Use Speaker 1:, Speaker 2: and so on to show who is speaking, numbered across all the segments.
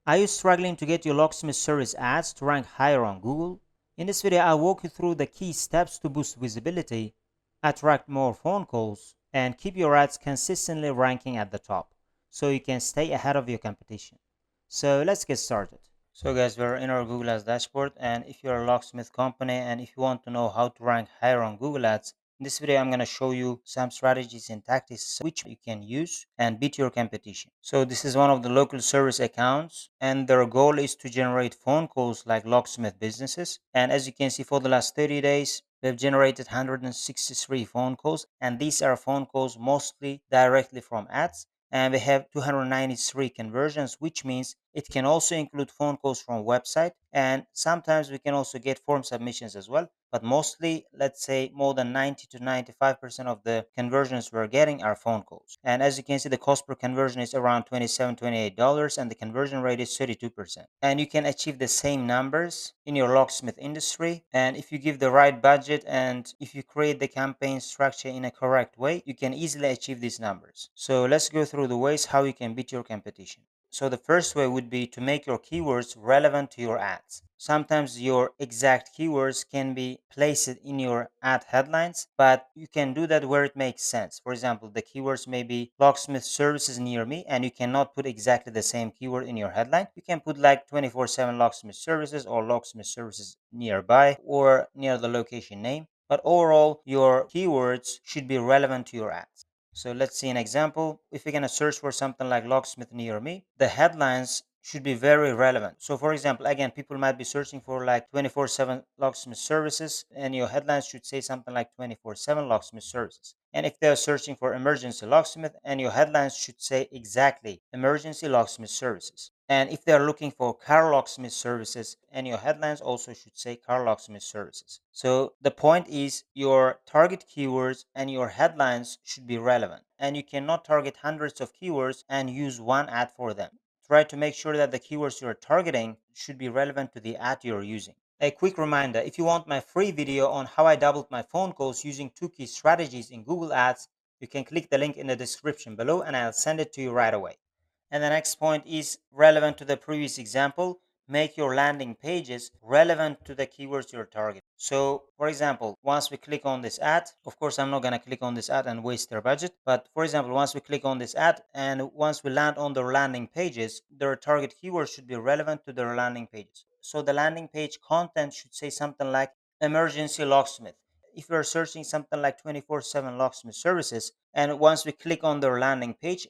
Speaker 1: Are you struggling to get your Locksmith service ads to rank higher on Google? In this video, I'll walk you through the key steps to boost visibility, attract more phone calls, and keep your ads consistently ranking at the top so you can stay ahead of your competition. So let's get started. So guys, we're in our Google Ads dashboard, and if you're a locksmith company and if you want to know how to rank higher on Google Ads, in this video I'm going to show you some strategies and tactics which you can use and beat your competition. So this is one of the local service accounts, and their goal is to generate phone calls like locksmith businesses. And as you can see, for the last 30 days we've generated 163 phone calls, and these are phone calls mostly directly from ads, and we have 293 conversions, which means it can also include phone calls from website, and sometimes we can also get form submissions as well. But mostly, let's say more than 90 to 95% of the conversions we're getting are phone calls. And as you can see, the cost per conversion is around $27, $28, and the conversion rate is 32%. And you can achieve the same numbers in your locksmith industry. And if you give the right budget and if you create the campaign structure in a correct way, you can easily achieve these numbers. So let's go through the ways how you can beat your competition. So the first way would be to make your keywords relevant to your ads. Sometimes your exact keywords can be placed in your ad headlines, but you can do that where it makes sense. For example, the keywords may be locksmith services near me, and you cannot put exactly the same keyword in your headline. You can put like 24/7 locksmith services or locksmith services nearby or near the location name. But overall, your keywords should be relevant to your ads. So let's see an example. If you're going to search for something like locksmith near me, the headlines should be very relevant. So for example, again, people might be searching for like 24/7 locksmith services, and your headlines should say something like 24/7 locksmith services. And if they're searching for emergency locksmith, and your headlines should say exactly emergency locksmith services. And if they're looking for car locksmith services, and your headlines also should say car locksmith services. So the point is your target keywords and your headlines should be relevant. And you cannot target hundreds of keywords and use one ad for them. Try to make sure that the keywords you're targeting should be relevant to the ad you're using. A quick reminder, if you want my free video on how I doubled my phone calls using 2 key strategies in Google Ads, you can click the link in the description below and I'll send it to you right away. And the next point is relevant to the previous example. Make your landing pages relevant to the keywords you're targeting. So for example, once we click on this ad, of course I'm not going to click on this ad and waste their budget, but for example, once we click on this ad and once we land on their landing pages, their target keywords should be relevant to their landing pages. So the landing page content should say something like emergency locksmith. If we're searching something like 24/7 locksmith services, and once we click on their landing page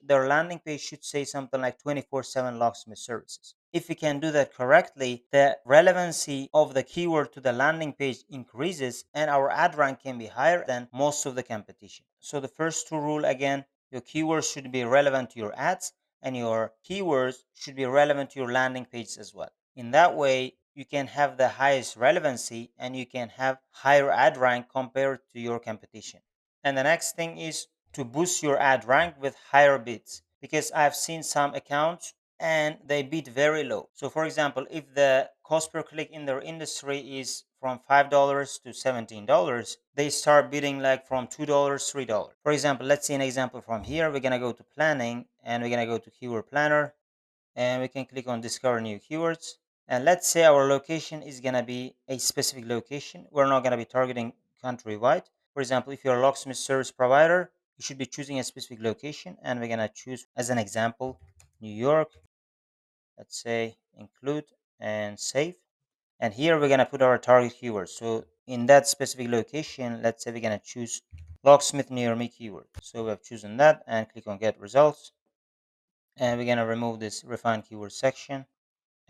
Speaker 1: should say something like 24/7 locksmith services. If we can do that correctly, the relevancy of the keyword to the landing page increases and our ad rank can be higher than most of the competition. So the first two rule again, your keywords should be relevant to your ads and your keywords should be relevant to your landing pages as well. In that way, you can have the highest relevancy and you can have higher ad rank compared to your competition. And the next thing is to boost your ad rank with higher bids, because I've seen some accounts and they bid very low. So for example, if the cost per click in their industry is from $5 to $17, they start bidding like from $2, $3. For example, let's see an example from here. We're going to go to planning and we're going to go to keyword planner and we can click on discover new keywords. And let's say our location is going to be a specific location. We're not going to be targeting countrywide. For example, if you're a locksmith service provider, you should be choosing a specific location. And we're going to choose, as an example, New York. Let's say include and save. And here we're going to put our target keywords. So in that specific location, let's say we're going to choose locksmith near me keyword. So we have chosen that and click on get results. And we're going to remove this refine keyword section.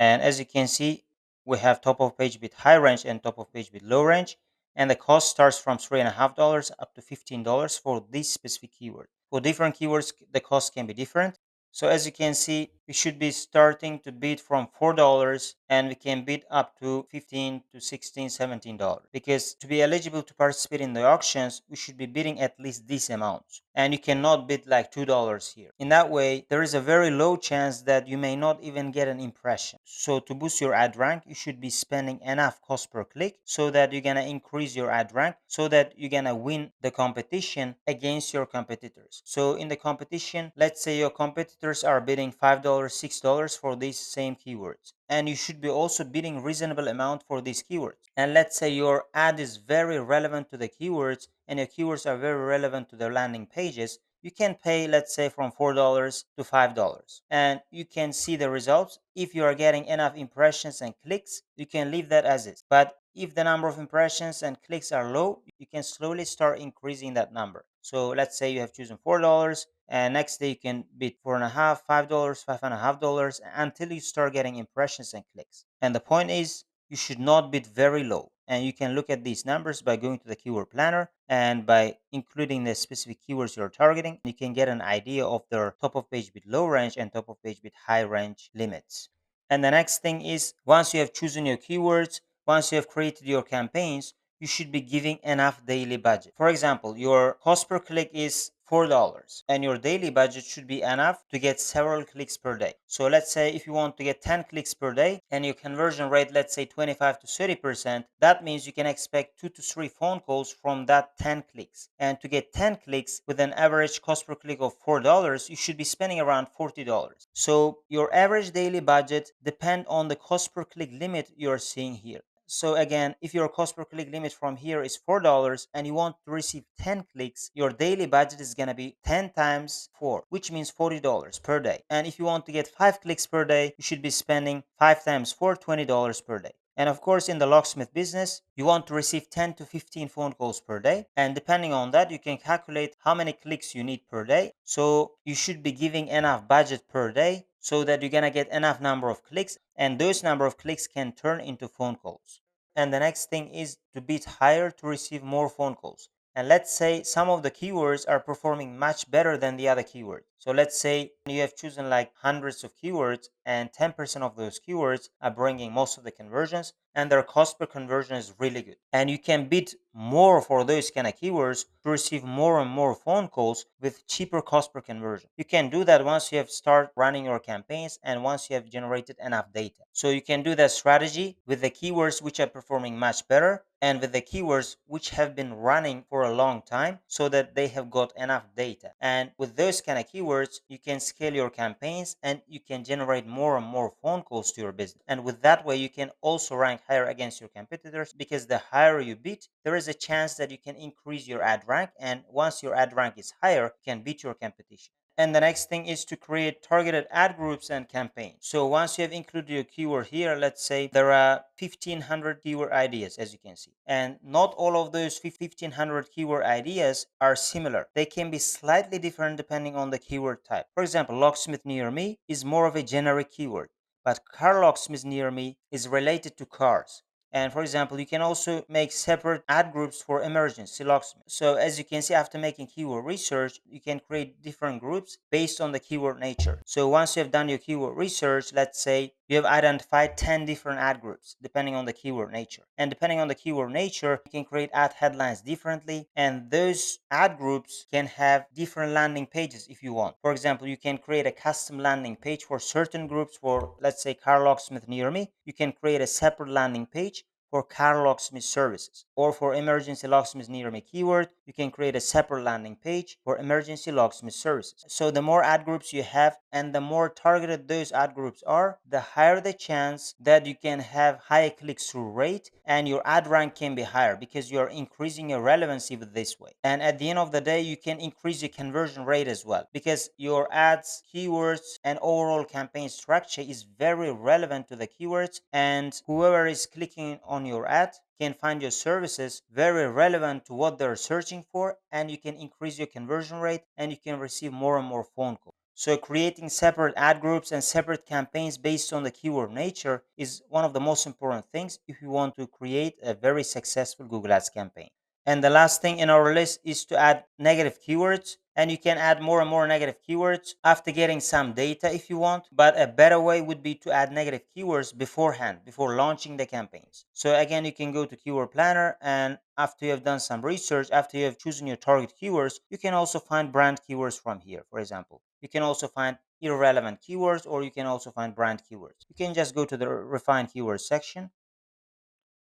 Speaker 1: And as you can see, we have top of page bid high range and top of page bid low range. And the cost starts from $3.50 up to $15 for this specific keyword. For different keywords, the cost can be different. So as you can see, we should be starting to bid from $4 and we can bid up to $15 to $16, $17. Because to be eligible to participate in the auctions, we should be bidding at least these amounts. and you cannot bid like $2 here. In that way, there is a very low chance that you may not even get an impression. So to boost your ad rank, you should be spending enough cost per click so that you're gonna increase your ad rank, so that you're gonna win the competition against your competitors. So in the competition, let's say your competitors are bidding $5, $6 for these same keywords, and you should be also bidding reasonable amount for these keywords. And let's say your ad is very relevant to the keywords and your keywords are very relevant to the landing pages, you can pay, let's say, from $4 to $5, and you can see the results. If you are getting enough impressions and clicks, you can leave that as is. But if the number of impressions and clicks are low, you can slowly start increasing that number. So let's say you have chosen $4, and next day you can bid $4.50, $5, $5.50 until you start getting impressions and clicks. And the point is, you should not bid very low. And you can look at these numbers by going to the keyword planner, and by including the specific keywords you're targeting, you can get an idea of their top of page bid low range and top of page bid high range limits. And the next thing is, once you have chosen your keywords, once you have created your campaigns, you should be giving enough daily budget. For example, your cost per click is $4, and your daily budget should be enough to get several clicks per day. So let's say if you want to get 10 clicks per day and your conversion rate, let's say 25 to 30%, that means you can expect 2 to 3 phone calls from that 10 clicks. And to get 10 clicks with an average cost per click of $4, you should be spending around $40. So your average daily budget depends on the cost per click limit you're seeing here. So again, if your cost per click limit from here is $4 and you want to receive 10 clicks, your daily budget is going to be 10 times 4, which means $40 per day. And if you want to get 5 clicks per day, you should be spending 5 times 4, $20 per day. And of course, in the locksmith business, you want to receive 10 to 15 phone calls per day. And depending on that, you can calculate how many clicks you need per day. So you should be giving enough budget per day so that you're going to get enough number of clicks, and those number of clicks can turn into phone calls. And the next thing is to bid higher to receive more phone calls. And let's say some of the keywords are performing much better than the other keyword. So let's say you have chosen like hundreds of keywords and 10% of those keywords are bringing most of the conversions, and their cost per conversion is really good. And you can bid more for those kind of keywords to receive more and more phone calls with cheaper cost per conversion. You can do that once you have started running your campaigns and once you have generated enough data. So you can do that strategy with the keywords which are performing much better and with the keywords which have been running for a long time, so that they have got enough data. And with those kind of keywords, you can scale your campaigns and you can generate more and more phone calls to your business. And with that way, you can also rank higher against your competitors, because the higher you bid, there is a chance that you can increase your ad rank. And once your ad rank is higher, you can beat your competition. And the next thing is to create targeted ad groups and campaigns. So once you have included your keyword here, let's say there are 1500 keyword ideas, as you can see. And not all of those 1500 keyword ideas are similar. They can be slightly different depending on the keyword type. For example, locksmith near me is more of a generic keyword, but car locksmith near me is related to cars. And for example, you can also make separate ad groups for emergency locksmith. So as you can see, after making keyword research, you can create different groups based on the keyword nature. So once you have done your keyword research, let's say you have identified 10 different ad groups depending on the keyword nature. And depending on the keyword nature, you can create ad headlines differently. And those ad groups can have different landing pages if you want. For example, you can create a custom landing page for certain groups. For, let's say, car locksmith near me, you can create a separate landing page for car locksmith services. Or for emergency locksmith near me keyword, you can create a separate landing page for emergency locksmith services. So the more ad groups you have and the more targeted those ad groups are, the higher the chance that you can have higher click-through rate and your ad rank can be higher, because you're increasing your relevancy with this way. And at the end of the day, you can increase your conversion rate as well, because your ads, keywords, and overall campaign structure is very relevant to the keywords, and whoever is clicking on your ad can find your services very relevant to what they're searching for, and you can increase your conversion rate and you can receive more and more phone calls. So creating separate ad groups and separate campaigns based on the keyword nature is one of the most important things if you want to create a very successful Google Ads campaign. And the last thing in our list is to add negative keywords. And you can add more and more negative keywords after getting some data if you want. But a better way would be to add negative keywords beforehand, before launching the campaigns. So again, you can go to Keyword Planner, and after you have done some research, after you have chosen your target keywords, you can also find brand keywords from here. For example, you can also find irrelevant keywords, or you can also find brand keywords. You can just go to the Refine Keywords section.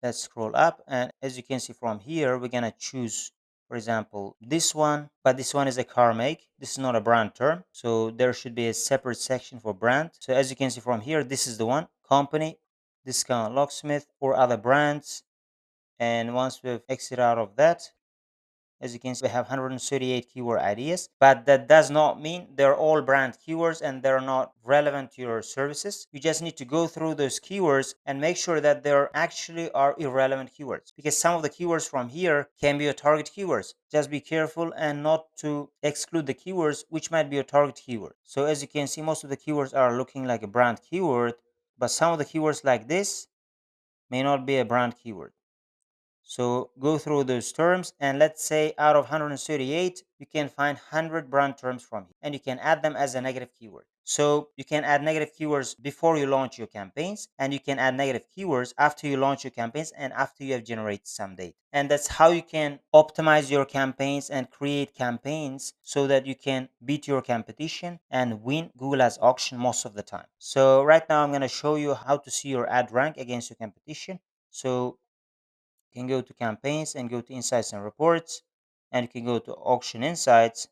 Speaker 1: Let's scroll up, and as you can see from here, we're gonna choose, for example, this one, but this one is a car make. This is not a brand term, so there should be a separate section for brand. So as you can see from here, this is the one: company, discount, locksmith, or other brands. And once we've exited out of that, as you can see, we have 138 keyword ideas, but that does not mean they're all brand keywords and they're not relevant to your services. You just need to go through those keywords and make sure that there actually are irrelevant keywords, because some of the keywords from here can be your target keywords. Just be careful and not to exclude the keywords which might be your target keyword. So as you can see, most of the keywords are looking like a brand keyword, but some of the keywords like this may not be a brand keyword. So go through those terms, and let's say out of 138, you can find 100 brand terms from here, and you can add them as a negative keyword. So you can add negative keywords before you launch your campaigns, and you can add negative keywords after you launch your campaigns and after you have generated some data. And that's how you can optimize your campaigns and create campaigns so that you can beat your competition and win Google Ads auction most of the time. So right now I'm going to show you how to see your ad rank against your competition. So you can go to campaigns and go to insights and reports, and you can go to auction insights.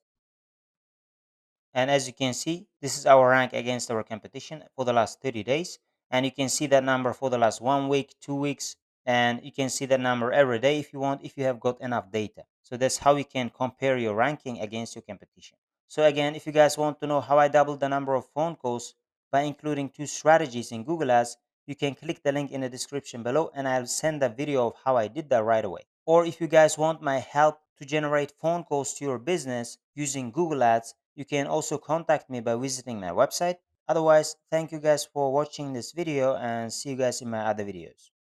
Speaker 1: And as you can see, this is our rank against our competition for the last 30 days. And you can see that number for the last 1 week, 2 weeks, and you can see that number every day if you want, if you have got enough data. So that's how you can compare your ranking against your competition. So again, if you guys want to know how I doubled the number of phone calls by including 2 strategies in Google Ads, you can click the link in the description below, and I'll send a video of how I did that right away. Or if you guys want my help to generate phone calls to your business using Google Ads, you can also contact me by visiting my website. Otherwise, thank you guys for watching this video, and see you guys in my other videos.